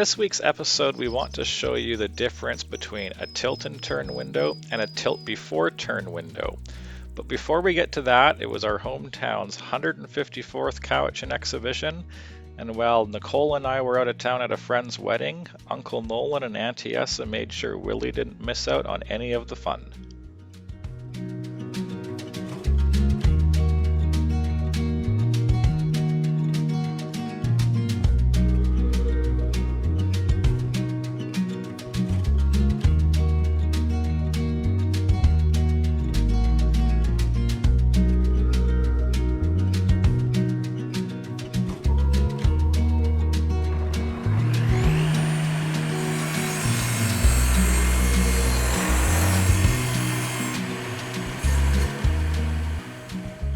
this week's episode, we want to show you the difference between a tilt and turn window and a tilt before turn window. But before we get to that, it was our hometown's 154th Cowichan Exhibition, and while Nicole and I were out of town at a friend's wedding, Uncle Nolan and Auntie Essa made sure Willie didn't miss out on any of the fun.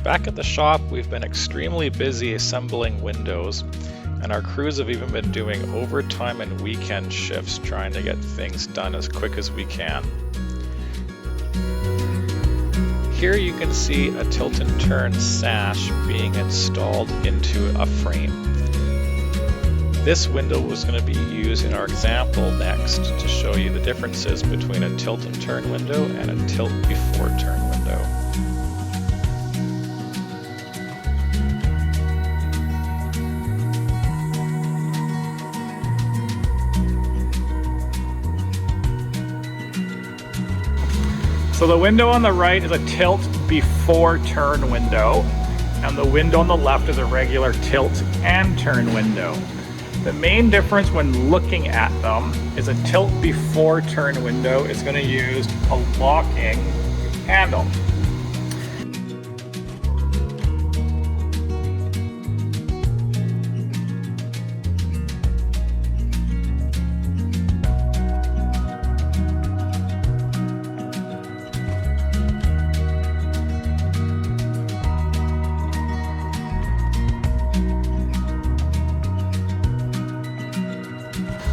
Back at the shop, we've been extremely busy assembling windows, and our crews have even been doing overtime and weekend shifts trying to get things done as quick as we can. Here you can see a tilt and turn sash being installed into a frame. This window was going to be used in our example next to show you the differences between a tilt and turn window and a tilt before turn window. So the window on the right is a tilt before turn window, and the window on the left is a regular tilt and turn window. The main difference when looking at them is a tilt before turn window is going to use a locking handle.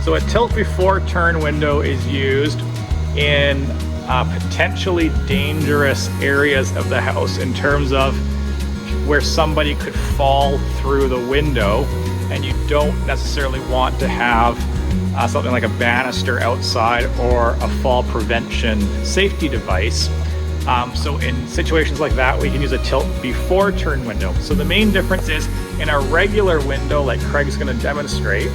So a tilt before turn window is used in potentially dangerous areas of the house in terms of where somebody could fall through the window, and you don't necessarily want to have something like a banister outside or a fall prevention safety device. So in situations like that, we can use a tilt before turn window. So the main difference is in a regular window, like Craig's going to demonstrate,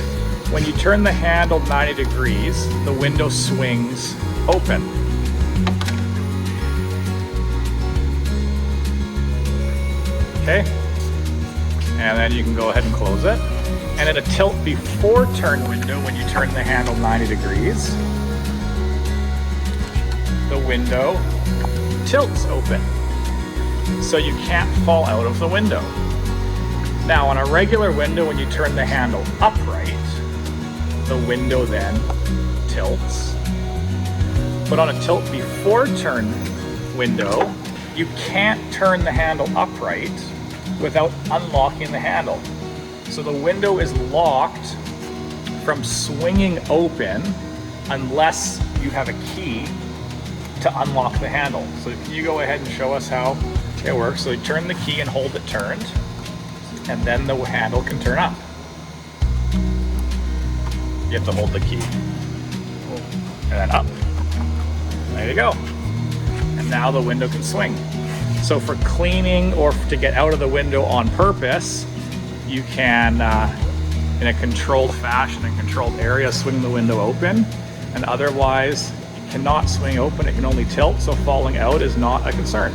when you turn the handle 90 degrees, the window swings open. Okay, and then you can go ahead and close it. And in a tilt before turn window, when you turn the handle 90 degrees, the window tilts open, so you can't fall out of the window. Now on a regular window, when you turn the handle upright, the window then tilts. But on a tilt before turn window, you can't turn the handle upright without unlocking the handle. So the window is locked from swinging open unless you have a key to unlock the handle. So can you go ahead and show us how it works? So you turn the key and hold it turned, and then the handle can turn up. You have to hold the key and then up. There you go. And now the window can swing. So for cleaning or to get out of the window on purpose, you can, in a controlled fashion, in a controlled area, swing the window open. And otherwise, it cannot swing open, it can only tilt, so falling out is not a concern.